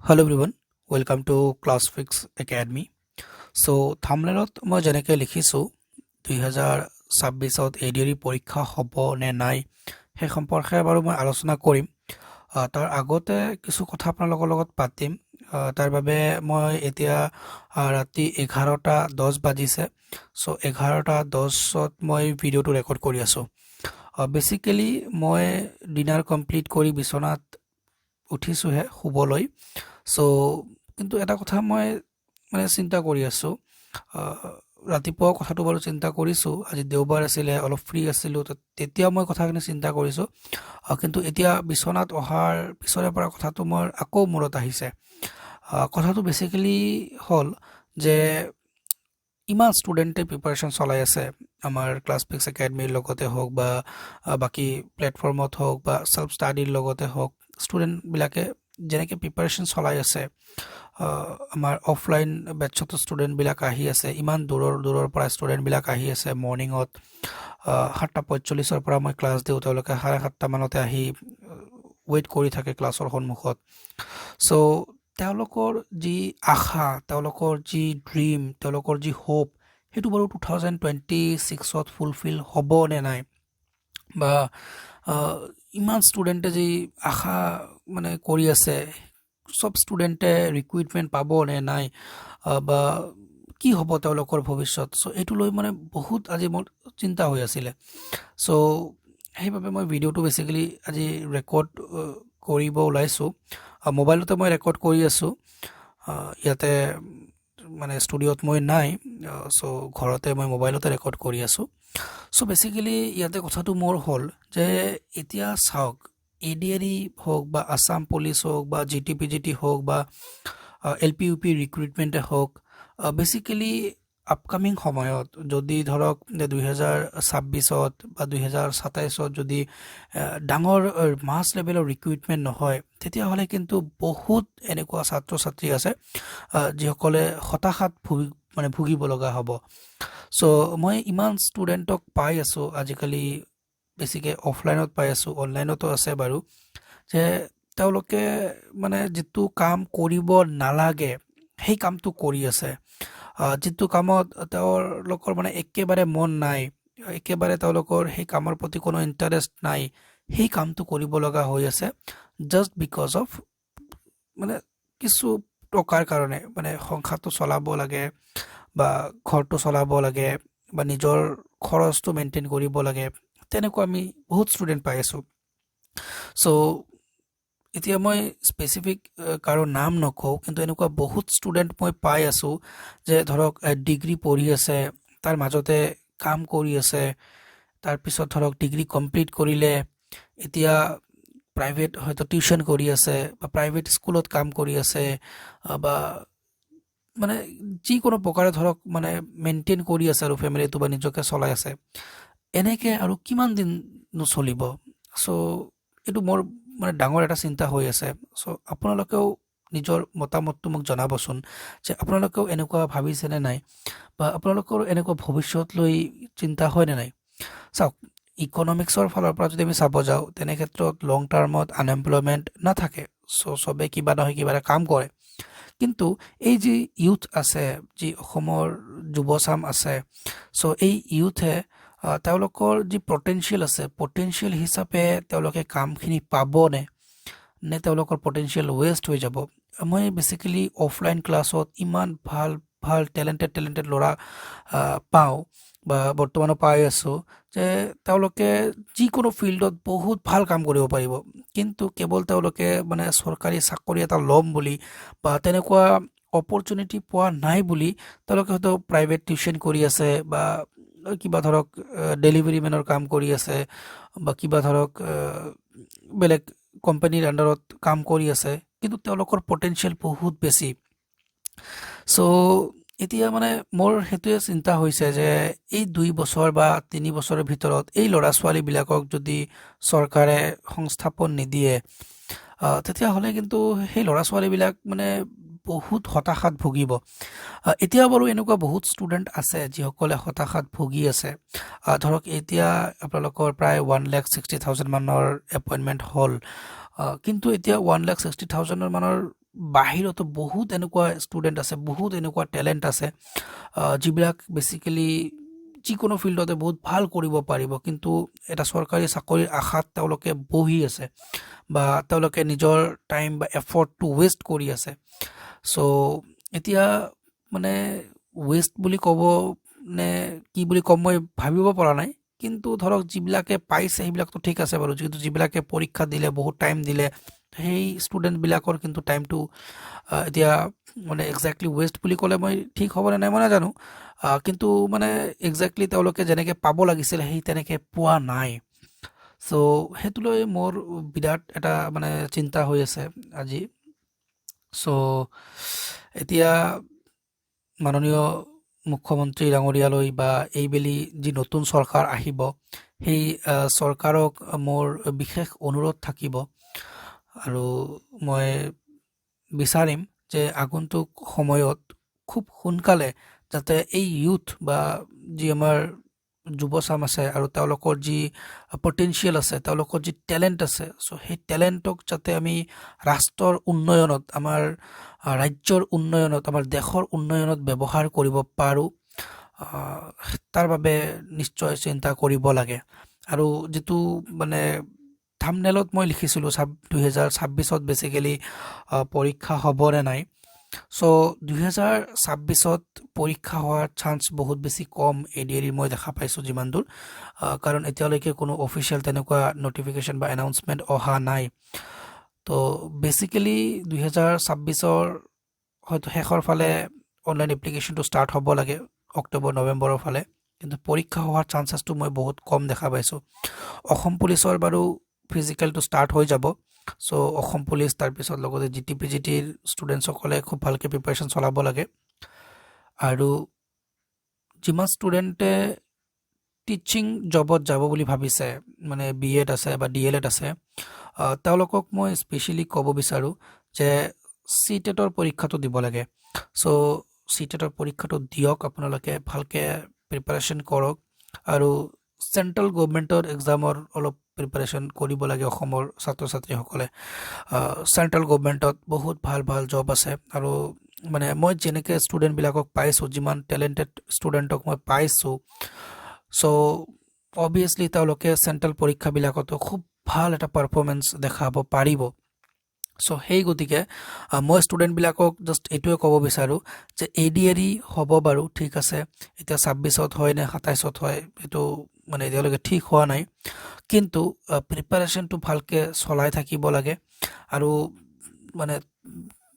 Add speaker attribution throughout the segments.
Speaker 1: Hello everyone, welcome to ClassFix Academy. So থাম্বনেলত মই যেনেকৈ লিখিছোঁ 2026ত এডিআৰই পৰীক্ষা হ'ব নে নাই সেই সম্পৰ্কে বাৰু মই আলোচনা কৰিম। তাৰ আগতে কিছু কথা আপোনালোকৰ লগত পাতিম। তাৰ বাবে মই এতিয়া ৰাতি 11:10 বাজিছে। চ' 11:10ত মই ভিডিঅ'টো ৰেকৰ্ড কৰি আছোঁ। বেচিকেলি মই ডিনাৰ কমপ্লিট কৰি বিচনাত উঠিছোঁহে শুবলৈ। চ' কিন্তু এটা কথা মই চিন্তা কৰি আছোঁ। ৰাতিপুৱা কথাটো বাৰু চিন্তা কৰিছোঁ, আজি দেওবাৰ আছিলে, অলপ ফ্ৰী আছিলোঁ, তেতিয়া মই কথাখিনি চিন্তা কৰিছোঁ। কিন্তু এতিয়া বিচনাত অহাৰ পিছৰে পৰা কথাটো মোৰ আকৌ মূৰত আহিছে। কথাটো বেচিকেলি হ'ল যে ইমান ষ্টুডেণ্টে প্ৰিপাৰেশ্যন চলাই আছে আমাৰ ক্লাছফিক্স একাডেমীৰ লগতে হওক বা বাকী প্লেটফৰ্মত হওক বা ছেল্ফ ষ্টাডিৰ লগতে হওক, ষ্টুডেণ্টবিলাকে যেনেকৈ প্ৰিপাৰেশ্যন চলাই আছে। আমাৰ অফলাইন বেটছতো ষ্টুডেণ্টবিলাক আহি আছে, ইমান দূৰৰ পৰা ষ্টুডেণ্টবিলাক আহি আছে। মৰ্ণিঙত 7:45 পৰা মই ক্লাছ দিওঁ, তেওঁলোকে 7:30 মানতে আহি ৱেইট কৰি থাকে ক্লাছৰ সন্মুখত। চ' তেওঁলোকৰ যি আশা, তেওঁলোকৰ যি ড্ৰিম, তেওঁলোকৰ যি হোপ, সেইটো বাৰু 2026ত ফুলফিল হ'ব নে নাই, বা ইমান ষ্টুডেণ্টে যি আশা কৰি আছে, চব ষ্টুডেণ্টে ৰিক্ৰুইটমেণ্ট পাব নে নাই, বা কি হ'ব তেওঁলোকৰ ভৱিষ্যত। চ' এইটো লৈ বহুত আজি মোৰ চিন্তা হৈ আছিলে। চ' সেইবাবে মই ভিডিঅ'টো বেচিকেলি আজি ৰেকৰ্ড কৰিব ওলাইছোঁ। মোবাইলতে মই ৰেকৰ্ড কৰি আছোঁ। ইয়াতে ষ্টুডিঅ'ত মই নাই। চ' ঘৰতে মই মোবাইলতে ৰেকৰ্ড কৰি আছোঁ। চ' বেচিকেলি ইয়াতে কথাটো মোৰ হ'ল যে এতিয়া চাওক, এডিআৰই হওক বা আছাম পুলিচ হওক বা জিটি হওক বা LP UP ৰিক্ৰুইটমেণ্টে হওক, বেচিকেলি আপকামিং সময়ত যদি ধৰক 2026ত বা 2027ত যদি ডাঙৰ মাছ লেভেলৰ ৰিক্ৰুইটমেণ্ট নহয়, তেতিয়াহ'লে কিন্তু বহুত এনেকুৱা ছাত্ৰ ছাত্ৰী আছে যিসকলে হতাশাত ভুগিব লগা হ'ব। চ' মই ইমান ষ্টুডেণ্টক পাই আছোঁ আজিকালি, বেছিকৈ অফলাইনত পাই আছোঁ, অনলাইনতো আছে বাৰু, যে তেওঁলোকে যিটো কাম কৰিব নালাগে সেই কামটো কৰি আছে। যিটো কামত তেওঁলোকৰ একেবাৰে মন নাই, একেবাৰে তেওঁলোকৰ সেই কামৰ প্ৰতি কোনো ইণ্টাৰেষ্ট নাই, সেই কামটো কৰিব লগা হৈ আছে জাষ্ট বিকজ অফ কিছু টকাৰ কাৰণে। সংসাৰটো চলাব লাগে বা ঘৰটো চলাব লাগে বা নিজৰ খৰচটো মেইনটেইন কৰিব লাগে, তেনেকুৱা আমি বহুত ষ্টুডেণ্ট পাই আছোঁ। চ' এতিয়া মই স্পেচিফিক কাৰো নাম নকওঁ, কিন্তু এনেকুৱা বহুত ষ্টুডেণ্ট মই পাই আছোঁ যে ধৰক ডিগ্ৰী পঢ়ি আছে, তাৰ মাজতে কাম কৰি আছে, তাৰপিছত ধৰক ডিগ্ৰী কমপ্লিট কৰিলে এতিয়া প্ৰাইভেট হয়তো টিউশ্যন কৰি আছে বা প্ৰাইভেট স্কুলত কাম কৰি আছে, বা যিকোনো প্ৰকাৰে ধৰক মেইনটেইন কৰি আছে আৰু ফেমিলিটো বা নিজকে চলাই আছে। এনেকৈ আৰু কিমান দিন নচলিব? চ' এইটো মোৰ ডাঙৰ এটা চিন্তা হৈ আছে। চ' আপোনালোকেও নিজৰ মতামতটো মোক জনাবচোন যে আপোনালোকেও এনেকুৱা ভাবিছেনে নাই, বা আপোনালোকৰ এনেকুৱা ভৱিষ্যত লৈ চিন্তা হয়নে নাই। চাওক, ইকনমিক্সৰ ফালৰ পৰা যদি আমি চাব যাওঁ, তেনে ক্ষেত্ৰত লং টাৰ্মত আনএমপ্লয়মেণ্ট নাথাকে। চ' চবে কিবা নহয় কিবা এটা কাম কৰে। কিন্তু এই যি ইউথ আছে, যি অসমৰ যুৱচাম আছে, চ' এই ইউথে তেওঁলোকৰ যি পটেঞ্চিয়েল আছে, পটেঞ্চিয়েল হিচাপে তেওঁলোকে কামখিনি পাবনে, নে তেওঁলোকৰ পটেঞ্চিয়েল ৱেষ্ট হৈ যাব। মই বেচিকেলি অফলাইন ক্লাছত ইমান ভাল ভাল টেলেণ্টেড ল'ৰা পাওঁ বা বৰ্তমানো পাই আছোঁ, যে তেওঁলোকে যিকোনো ফিল্ডত বহুত ভাল কাম কৰিব পাৰিব, কিন্তু কেৱল তেওঁলোকে চৰকাৰী চাকৰি এটা ল'ম বুলি বা তেনেকুৱা অপৰচুনিটি পোৱা নাই বুলি তেওঁলোকে হয়তো প্ৰাইভেট টিউশ্যন কৰি আছে, বা কিবা ধৰক ডেলিভাৰী মেনৰ কাম কৰি আছে, বা কিবা ধৰক বেলেগ কোম্পানীৰ আণ্ডাৰত কাম কৰি আছে, কিন্তু তেওঁলোকৰ পটেঞ্চিয়েল বহুত বেছি। চ' এতিয়া মোৰ সেইটোৱে চিন্তা হৈছে যে এই 2 বছৰ বা 3 বছৰৰ ভিতৰত এই ল'ৰা ছোৱালীবিলাকক যদি চৰকাৰে সংস্থাপন নিদিয়ে, তেতিয়াহ'লে কিন্তু সেই ল'ৰা ছোৱালীবিলাক বহুত হতাশাত ভুগিব। এতিয়া বাৰু এনেকুৱা বহুত ষ্টুডেণ্ট আছে যিসকলে হতাশাত ভুগি আছে। ধৰক এতিয়া আপোনালোকৰ প্ৰায় 1,60,000 মানৰ এপইণ্টমেণ্ট হ'ল, কিন্তু এতিয়া 1,60,000 মানৰ বাহিৰতো বহুত এনেকুৱা ষ্টুডেণ্ট আছে, বহুত এনেকুৱা টেলেণ্ট আছে যিবিলাক বেচিকেলি যিকোনো ফিল্ডতে বহুত ভাল কৰিব পাৰিব, কিন্তু এটা চৰকাৰী চাকৰিৰ আশাত তেওঁলোকে বহি আছে বা তেওঁলোকে নিজৰ টাইম বা এফৰ্টটো ৱেষ্ট কৰি আছে। চ' এতিয়া মানে ৱেষ্ট বুলি ক'ব নে কি বুলি ক'ম মই ভাবিব পৰা নাই, কিন্তু ধৰক যিবিলাকে পাইছে সেইবিলাকতো ঠিক আছে বাৰু, কিন্তু যিবিলাকে পৰীক্ষা দিলে, বহুত টাইম দিলে, সেই ষ্টুডেণ্টবিলাকৰ কিন্তু টাইমটো এতিয়া মানে একজেক্টলি ৱেষ্ট বুলি ক'লে মই ঠিক হ'বনে নাই মই নাজানো, কিন্তু মানে একজেক্টলি তেওঁলোকে যেনেকৈ পাব লাগিছিল সেই তেনেকৈ পোৱা নাই। চ' সেইটো লৈ মোৰ বিৰাট এটা মানে চিন্তা হৈ আছে আজি। চ' এতিয়া মাননীয় মুখ্যমন্ত্ৰী ডাঙৰীয়ালৈ বা এইবেলি যি নতুন চৰকাৰ আহিব, সেই চৰকাৰক মোৰ বিশেষ অনুৰোধ থাকিব, আৰু মই বিচাৰিম যে আগন্তুক সময়ত খুব সোনকালে যাতে এই ইউথ বা যি আমাৰ যুৱচাম আছে আৰু তেওঁলোকৰ যি পটেনচিয়েল আছে, তেওঁলোকৰ যি টেলেণ্ট আছে, চ' সেই টেলেণ্টক যাতে আমি ৰাষ্ট্ৰৰ উন্নয়নত, আমাৰ ৰাজ্যৰ উন্নয়নত, আমাৰ দেশৰ উন্নয়নত ব্যৱহাৰ কৰিব পাৰোঁ, তাৰ বাবে নিশ্চয় চিন্তা কৰিব লাগে। আৰু যিটো মানে থাম্বনেইলত মই লিখিছিলোঁ 2026ত বেচিকেলি পৰীক্ষা হ'বনে নাই। চ' 2026ত পৰীক্ষা হোৱাৰ চান্স বহুত বেছি কম ADAR মই দেখা পাইছোঁ যিমান দূৰ, কাৰণ এতিয়ালৈকে কোনো অফিচিয়েল তেনেকুৱা নটিফিকেশ্যন বা এনাউন্সমেণ্ট অহা নাই। তো বেচিকেলি 2026ৰ হয়তো শেষৰ ফালে অনলাইন এপ্লিকেশ্যনটো ষ্টাৰ্ট হ'ব লাগে, অক্টোবৰ নৱেম্বৰৰ ফালে, কিন্তু পৰীক্ষা হোৱাৰ চান্সেছটো মই বহুত কম দেখা পাইছোঁ। অসম পুলিচৰ বাৰু ফিজিকেলটো ষ্টাৰ্ট হৈ যাব, চ' অসম পুলিচ, তাৰপিছত লগতে GTPGTৰ ষ্টুডেণ্টসকলে খুব ভালকৈ প্ৰিপাৰেশ্যন চলাব লাগে। আৰু যিমান ষ্টুডেণ্টে টিচিং জবত যাব বুলি ভাবিছে, মানে BEd আছে বা DLEd আছে, তেওঁলোকক মই স্পেচিয়েলি ক'ব বিচাৰোঁ যে CTETৰ পৰীক্ষাটো দিব লাগে। চ' CTETৰ পৰীক্ষাটো দিয়ক, আপোনালোকে ভালকৈ প্ৰিপাৰেশ্যন কৰক, আৰু চেণ্ট্ৰেল গভৰ্ণমেণ্টৰ এক্সামৰ অলপ প্ৰিপাৰেশ্যন কৰিব লাগে অসমৰ ছাত্ৰ ছাত্ৰীসকলে। চেণ্ট্ৰেল গভৰ্ণমেণ্টত বহুত ভাল ভাল জব আছে, আৰু মানে মই যেনেকৈ ষ্টুডেণ্টবিলাকক পাইছোঁ, যিমান টেলেণ্টেড ষ্টুডেণ্টক মই পাইছোঁ, চ' অবভিয়াছলি তেওঁলোকে চেণ্ট্ৰেল পৰীক্ষাবিলাকতো খুব ভাল এটা পাৰফৰ্মেঞ্চ দেখাব পাৰিব। চ' সেই গতিকে মই ষ্টুডেণ্টবিলাকক জাষ্ট এইটোৱে ক'ব বিচাৰোঁ যে ADAR হ'ব বাৰু, ঠিক আছে, এতিয়া 26ত হয় নে 27ত হয় এইটো মানে এতিয়ালৈকে ঠিক হোৱা নাই, কিন্তু প্ৰিপাৰেশ্যনটো ভালকৈ চলাই থাকিব লাগে। আৰু মানে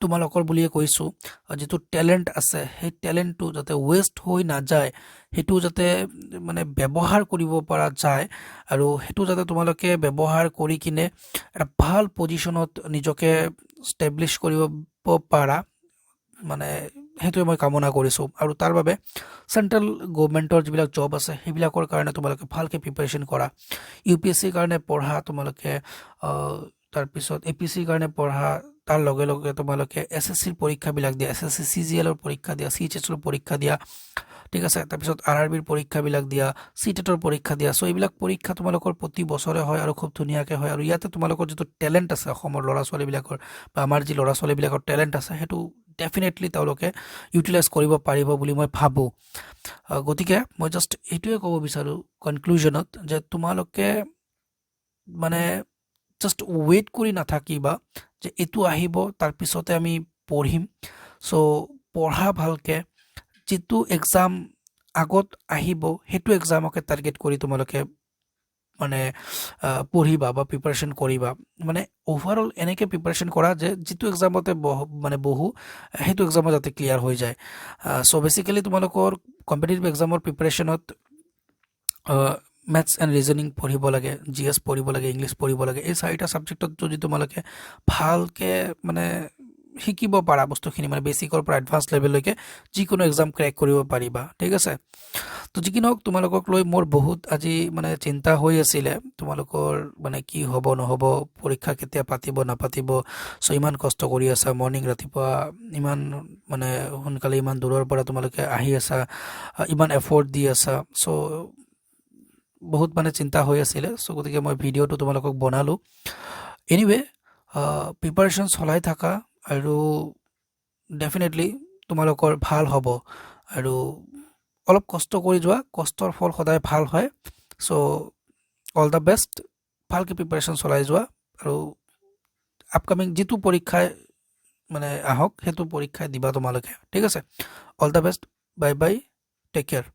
Speaker 1: তোমালোকৰ বুলিয়ে কৈছোঁ, যিটো টেলেণ্ট আছে সেই টেলেণ্টটো যাতে ৱেষ্ট হৈ নাযায়, সেইটো যাতে মানে ব্যৱহাৰ কৰিব পৰা যায়, আৰু সেইটো যাতে তোমালোকে ব্যৱহাৰ কৰি কিনে এটা ভাল পজিশ্যনত নিজকে ষ্টেব্লিছ কৰিব পাৰা, মানে সেইটোৱে মই কামনা কৰিছোঁ। আৰু তাৰ বাবে চেণ্ট্ৰেল গভৰ্ণমেণ্টৰ যিবিলাক জব আছে সেইবিলাকৰ কাৰণে তোমালোকে ভালকৈ প্ৰিপাৰেশ্যন কৰা, UPSCৰ কাৰণে পঢ়া তোমালোকে, তাৰপিছত APSCৰ কাৰণে পঢ়া, তাৰ লগে লগে তোমালোকে SSCৰ পৰীক্ষাবিলাক দিয়া, SSC CGLৰ পৰীক্ষা দিয়া, CHSৰ পৰীক্ষা দিয়া, ঠিক আছে, তাৰপিছত RRBৰ পৰীক্ষাবিলাক দিয়া, CTETৰ পৰীক্ষা দিয়া। চ' এইবিলাক পৰীক্ষা তোমালোকৰ প্ৰতি বছৰে হয় আৰু খুব ধুনীয়াকৈ হয়, আৰু ইয়াতে তোমালোকৰ যিটো টেলেণ্ট আছে অসমৰ ল'ৰা ছোৱালীবিলাকৰ বা আমাৰ যি ল'ৰা ছোৱালীবিলাকৰ টেলেণ্ট আছে সেইটো ডেফিনেটলি তেওঁলোকে ইউটিলাইজ কৰিব পাৰিব বুলি মই ভাবোঁ। গতিকে মই জাষ্ট এইটোৱে ক'ব বিচাৰোঁ কনক্লুজনত, যে তোমালোকে মানে জাষ্ট ৱেইট কৰি নাথাকিবা যে এইটো আহিব তাৰপিছতে আমি পঢ়িম। চ' পঢ়া ভালকৈ, যিটো এক্সাম আগত আহিব সেইটো এক্সামকে টাৰ্গেট কৰি তোমালোকে মানে পঢ়িবা বা প্ৰিপাৰেশ্যন কৰিবা, মানে অ'ভাৰঅল এনেকৈ প্ৰিপাৰেশ্যন কৰা যে যিটো এক্সামতে বহো সেইটো এক্সামত যাতে ক্লিয়াৰ হৈ যায়। চ' বেচিকেলি তোমালোকৰ কম্পিটিটিভ এক্সামৰ প্ৰিপাৰেশ্যনত মেথছ এণ্ড ৰিজনিং পঢ়িব লাগে, GS পঢ়িব লাগে, ইংলিছ পঢ়িব লাগে। এই 4টা ছাবজেক্টত যদি তোমালোকে ভালকৈ মানে শিকিব পাৰা বস্তুখিনি, মানে বেচিকৰ পৰা এডভান্স লেভেললৈকে যিকোনো এক্সাম ক্ৰেক কৰিব পাৰিবা, ঠিক আছে। তো যি কি নহওক, তোমালোকক লৈ মোৰ বহুত আজি মানে চিন্তা হৈ আছিলে, তোমালোকৰ মানে কি হ'ব নহ'ব, পৰীক্ষা কেতিয়া পাতিব নাপাতিব। চ' ইমান কষ্ট কৰি আছা, মৰ্ণিং ৰাতিপুৱা ইমান মানে সোনকালে ইমান দূৰৰ পৰা তোমালোকে আহি আছা, ইমান এফৰ্ট দি আছা, চ' বহুত মানে চিন্তা হৈ আছিলে। চ' গতিকে মই ভিডিঅ'টো তোমালোকক বনালোঁ। এনিৱে প্ৰিপাৰেশ্যন চলাই থাকা, আৰু ডেফিনেটলি তোমালোকৰ ভাল হ'ব আৰু অলপ কষ্ট কৰি যোৱা, কষ্টৰ ফল সদায় ভাল হয়। চ' অল দ্য বেষ্ট, ভালকৈ প্ৰিপাৰেশ্যন চলাই যোৱা আৰু আপকামিং যিটো পৰীক্ষাই মানে আহক সেইটো পৰীক্ষাই দিবা তোমালোকে, ঠিক আছে। All the best, bye bye, take care.